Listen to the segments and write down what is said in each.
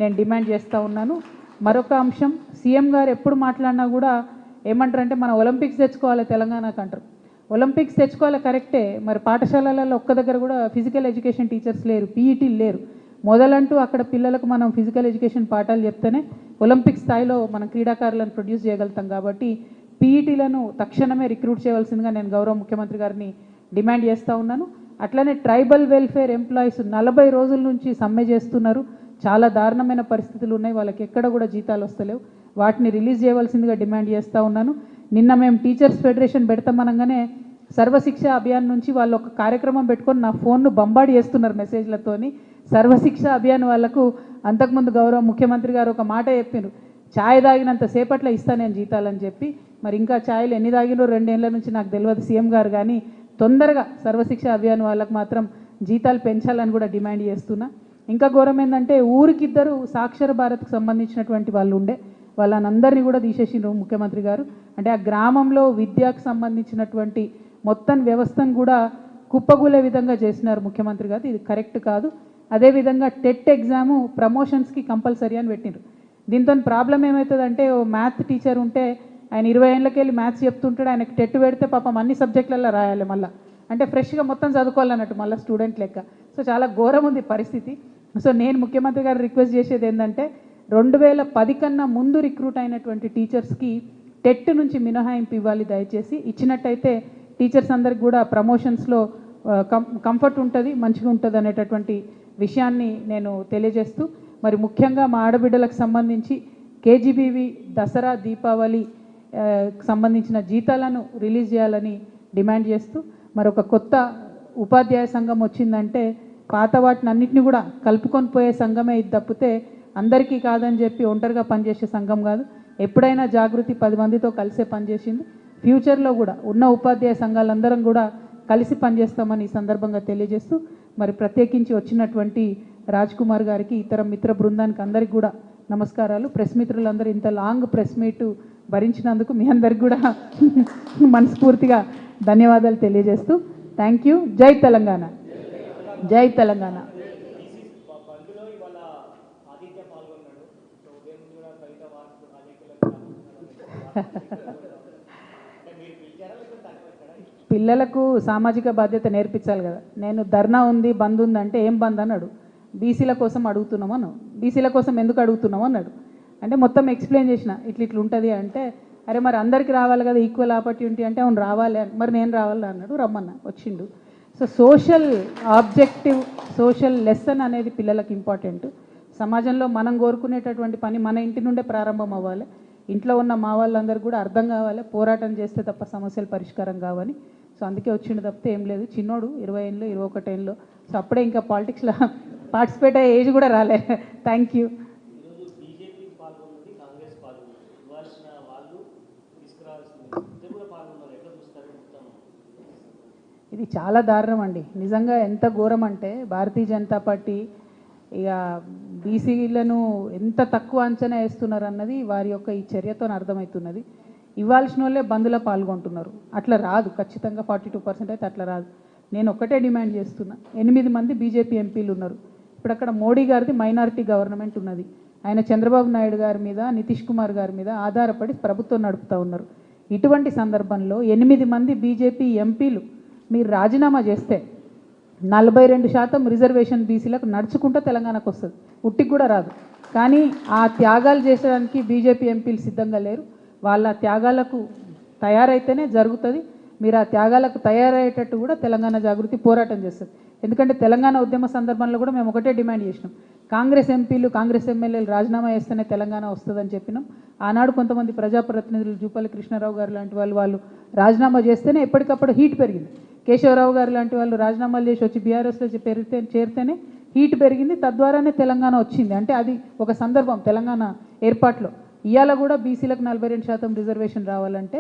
నేను డిమాండ్ చేస్తూ ఉన్నాను. మరొక అంశం, సీఎం గారు ఎప్పుడు మాట్లాడినా కూడా ఏమంటారంటే మన ఒలింపిక్స్ తెచ్చుకోవాలి తెలంగాణకు అంటారు. ఒలింపిక్స్ తెచ్చుకోవాలి కరెక్టే, మరి పాఠశాలలలో ఒక్క దగ్గర కూడా ఫిజికల్ ఎడ్యుకేషన్ టీచర్స్ లేరు, పీఈటీలు లేరు. మొదలంటూ అక్కడ పిల్లలకు మనం ఫిజికల్ ఎడ్యుకేషన్ పాఠాలు చెప్తేనే ఒలింపిక్ స్థాయిలో మనం క్రీడాకారులను ప్రొడ్యూస్ చేయగలుగుతాం. కాబట్టి పీఈటీలను తక్షణమే రిక్రూట్ చేయవలసిందిగా నేను గౌరవ ముఖ్యమంత్రి గారిని డిమాండ్ చేస్తూ ఉన్నాను. అట్లనే ట్రైబల్ వెల్ఫేర్ ఎంప్లాయీస్ 40 రోజుల నుంచి సమ్మె చేస్తున్నారు. చాలా దారుణమైన పరిస్థితులు ఉన్నాయి, వాళ్ళకి ఎక్కడ కూడా జీతాలు వస్తలేవు. వాటిని రిలీజ్ చేయవలసిందిగా డిమాండ్ చేస్తూ ఉన్నాను. నిన్న మేము టీచర్స్ ఫెడరేషన్ పెడతామనగానే సర్వశిక్ష అభియాన్ నుంచి వాళ్ళు ఒక కార్యక్రమం పెట్టుకొని నా ఫోన్ను బంబాడి చేస్తున్నారు మెసేజ్లతోని. సర్వశిక్ష అభియాన్ వాళ్ళకు అంతకుముందు గౌరవ ముఖ్యమంత్రి గారు ఒక మాట చెప్పారు, ఛాయ్ తాగినంత సేపట్లో ఇస్తా నేను జీతాలని చెప్పి. మరి ఇంకా ఛాయలు ఎన్ని తాగినో 2 ఏళ్ల నుంచి నాకు తెలియదు సీఎం గారు, కానీ తొందరగా సర్వశిక్ష అభియాన్ వాళ్ళకు మాత్రం జీతాలు పెంచాలని కూడా డిమాండ్ చేస్తున్నా. ఇంకా ఘోరం ఏంటంటే ఊరికిద్దరు సాక్షర భారత్కు సంబంధించినటువంటి వాళ్ళు ఉండే, వాళ్ళనందరినీ కూడా తీసేసిండ్రు ముఖ్యమంత్రి గారు. అంటే ఆ గ్రామంలో విద్యకు సంబంధించినటువంటి మొత్తం వ్యవస్థను కూడా కుప్పగూలే విధంగా చేసినారు ముఖ్యమంత్రి గారు. ఇది కరెక్ట్ కాదు. అదేవిధంగా టెట్ ఎగ్జాము ప్రమోషన్స్కి కంపల్సరీ అని పెట్టిండ్రు. దీంతో ప్రాబ్లం ఏమవుతుందంటే ఓ మ్యాథ్ టీచర్ ఉంటే ఆయన 20 ఏళ్ళకి వెళ్ళి మ్యాథ్స్ చెప్తుంటాడు, ఆయనకి టెట్ పెడితే పాపం అన్ని సబ్జెక్టులలో రాయాలి మళ్ళీ, అంటే ఫ్రెష్గా మొత్తం చదువుకోవాలన్నట్టు మళ్ళీ స్టూడెంట్ లెక్క. సో చాలా ఘోరం ఉంది పరిస్థితి. సో నేను ముఖ్యమంత్రి గారు రిక్వెస్ట్ చేసేది ఏంటంటే 2010 కన్నా ముందు రిక్రూట్ అయినటువంటి టీచర్స్కి టెట్ నుంచి మినహాయింపు ఇవ్వాలి దయచేసి. ఇచ్చినట్టయితే టీచర్స్ అందరికి కూడా ప్రమోషన్స్లో కంఫర్ట్ ఉంటుంది, మంచిగా ఉంటుంది అనేటటువంటి విషయాన్ని నేను తెలియజేస్తూ, మరి ముఖ్యంగా మా ఆడబిడ్డలకు సంబంధించి కేజీబీవి దసరా దీపావళి సంబంధించిన జీతాలను రిలీజ్ చేయాలని డిమాండ్ చేస్తూ, మరొక కొత్త ఉపాధ్యాయ సంఘం వచ్చిందంటే పాత వాటిని అన్నింటినీ కూడా కలుపుకొని పోయే సంఘమే ఇది తప్పితే అందరికీ కాదని చెప్పి ఒంటరిగా పనిచేసే సంఘం కాదు. ఎప్పుడైనా జాగృతి 10 మందితో కలిసే పనిచేసింది. ఫ్యూచర్లో కూడా ఉన్న ఉపాధ్యాయ సంఘాలందరం కూడా కలిసి పనిచేస్తామని ఈ సందర్భంగా తెలియజేస్తూ, మరి ప్రత్యేకించి వచ్చినటువంటి రాజ్ కుమార్ గారికి, ఇతర మిత్ర బృందానికి అందరికీ కూడా నమస్కారాలు. ప్రెస్ మిత్రులందరూ ఇంత లాంగ్ ప్రెస్ మీట్ భరించినందుకు మీ అందరికి కూడా మనస్ఫూర్తిగా ధన్యవాదాలు తెలియజేస్తూ థ్యాంక్ యూ. జై తెలంగాణ, జై తెలంగాణ. పిల్లలకు సామాజిక బాధ్యత నేర్పించాలి కదా. నేను ధర్నా ఉంది, బంద్ ఉంది అంటే ఏం బంద్ అన్నాడు, బీసీల కోసం అడుగుతున్నాము అన్నాడు. బీసీల కోసం ఎందుకు అడుగుతున్నాము అన్నాడు. అంటే మొత్తం ఎక్స్ప్లెయిన్ చేసిన ఇట్లా ఉంటుంది అంటే, అరే మరి అందరికీ రావాలి కదా ఈక్వల్ ఆపర్చునిటీ అంటే, అవును రావాలి, మరి నేను రావాలి అన్నాడు. రమ్మన్నా, వచ్చిండు. So social objective, social lesson అనేది పిల్లలకు ఇంపార్టెంట్. సమాజంలో మనం కోరుకునేటటువంటి పని మన ఇంటి నుండే ప్రారంభం అవ్వాలి. ఇంట్లో ఉన్న మా వాళ్ళందరూ కూడా అర్థం కావాలి, పోరాటం చేస్తే తప్ప సమస్యలు పరిష్కారం కావని. సో అందుకే వచ్చిండు తప్పితే ఏం లేదు. చిన్నోడు 20 ఏళ్ళు 21 ఏళ్ళు, సో అప్పుడే ఇంకా పాలిటిక్స్లో పార్టిసిపేట్ అయ్యే ఏజ్ కూడా రాలే. Thank you. ఇది చాలా దారుణం అండి, నిజంగా ఎంత ఘోరం అంటే భారతీయ జనతా పార్టీ ఇక బీసీలను ఎంత తక్కువ అంచనా వేస్తున్నారు అన్నది వారి యొక్క ఈ చర్యతో అర్థమవుతున్నది. ఇవ్వాల్సిన వాళ్ళే బంద్లో పాల్గొంటున్నారు. అట్లా రాదు, ఖచ్చితంగా 42% అయితే అట్లా రాదు. నేను ఒక్కటే డిమాండ్ చేస్తున్నా, 8 మంది బీజేపీ ఎంపీలు ఉన్నారు. ఇప్పుడు అక్కడ మోడీ గారిది మైనారిటీ గవర్నమెంట్ ఉన్నది. ఆయన చంద్రబాబు నాయుడు గారి మీద, నితీష్ కుమార్ గారి మీద ఆధారపడి ప్రభుత్వం నడుపుతూ ఉన్నారు. ఇటువంటి సందర్భంలో 8 మంది బీజేపీ ఎంపీలు మీరు రాజీనామా చేస్తే 42% రిజర్వేషన్ బీసీలకు నడుచుకుంటూ తెలంగాణకు వస్తుంది, ఉట్టికి కూడా రాదు. కానీ ఆ త్యాగాలు చేసడానికి బీజేపీ ఎంపీలు సిద్ధంగా లేరు. వాళ్ళ త్యాగాలకు తయారైతేనే జరుగుతుంది. మీరు ఆ త్యాగాలకు తయారయ్యేటట్టు కూడా తెలంగాణ జాగృతి పోరాటం చేస్తుంది. ఎందుకంటే తెలంగాణ ఉద్యమ సందర్భంలో కూడా మేము ఒకటే డిమాండ్ చేసినాం, కాంగ్రెస్ ఎంపీలు కాంగ్రెస్ ఎమ్మెల్యేలు రాజీనామా చేస్తేనే తెలంగాణ వస్తుందని చెప్పినాం. ఆనాడు కొంతమంది ప్రజాప్రతినిధులు జూపల్లి కృష్ణారావు గారు లాంటి వాళ్ళు రాజీనామా చేస్తేనే ఎప్పటికప్పుడు హీట్ పెరిగింది. కేశవరావు గారు లాంటి వాళ్ళు రాజీనామాలు చేసి వచ్చి బీఆర్ఎస్లో చేరితేనే హీట్ పెరిగింది, తద్వారానే తెలంగాణ వచ్చింది. అంటే అది ఒక సందర్భం తెలంగాణ ఏర్పాట్లో. ఇవాళ కూడా బీసీలకు 42% రిజర్వేషన్ రావాలంటే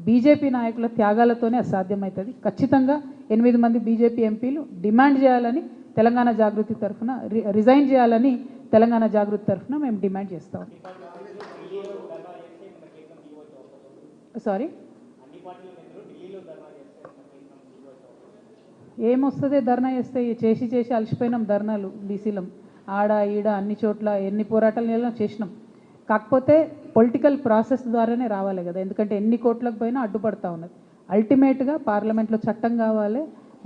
బీజేపీ నాయకుల త్యాగాలతోనే అసాధ్యమవుతుంది. ఖచ్చితంగా 8 మంది బీజేపీ ఎంపీలు డిమాండ్ చేయాలని తెలంగాణ జాగృతి తరఫున, రిజైన్ చేయాలని తెలంగాణ జాగృతి తరఫున మేము డిమాండ్ చేస్తాం. సారీ, ఏమొస్తుంది ధర్నా చేస్తే, చేసి అలసిపోయినాం ధర్నాలు బీసీలం. ఆడ ఈడ అన్ని చోట్ల ఎన్ని పోరాటాలు చేసినాం. కాకపోతే పొలిటికల్ ప్రాసెస్ ద్వారానే రావాలి కదా, ఎందుకంటే ఎన్ని కోట్లకు పోయినా అడ్డుపడతా ఉన్నది. అల్టిమేట్గా పార్లమెంట్లో చట్టం కావాలి,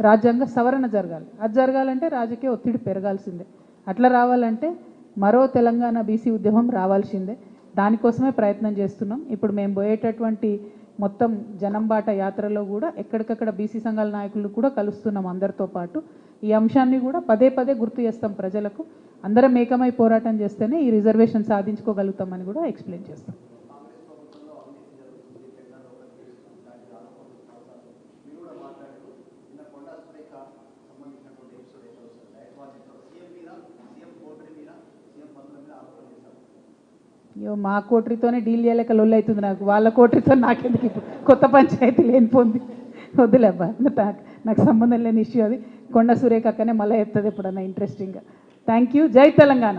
రాజ్యాంగ సవరణ జరగాలి. అది జరగాలంటే రాజకీయ ఒత్తిడి పెరగాల్సిందే. అట్లా రావాలంటే మరో తెలంగాణ బీసీ ఉద్యమం రావాల్సిందే. దానికోసమే ప్రయత్నం చేస్తున్నాం. ఇప్పుడు మేము పోయేటటువంటి మొత్తం జనంబాట యాత్రలో కూడా ఎక్కడికక్కడ బీసీ సంఘాల నాయకులు కూడా కలుస్తున్నాం అందరితో పాటు. ఈ అంశాన్ని కూడా పదే పదే గుర్తు చేస్తాం ప్రజలకు. అందరం ఏకమై పోరాటం చేస్తేనే ఈ రిజర్వేషన్ సాధించుకోగలుగుతామని కూడా ఎక్స్ప్లెయిన్ చేస్తాం. అయ్యో, మా కోటరీతోనే డీల్ చేయలేక లొల్లి అవుతుంది నాకు. వాళ్ళ కోటరీతో నాకెందుకు ఇప్పుడు కొత్త పంచాయతీ లేనిపోంది. వద్దులేబ్బా, నాకు సంబంధం లేని ఇష్యూ అది. కొండ సురేఖ అక్కనే మళ్ళీ చెప్తుంది ఎప్పుడన్నా ఇంట్రెస్టింగ్గా. Thank you. జై తెలంగాణ.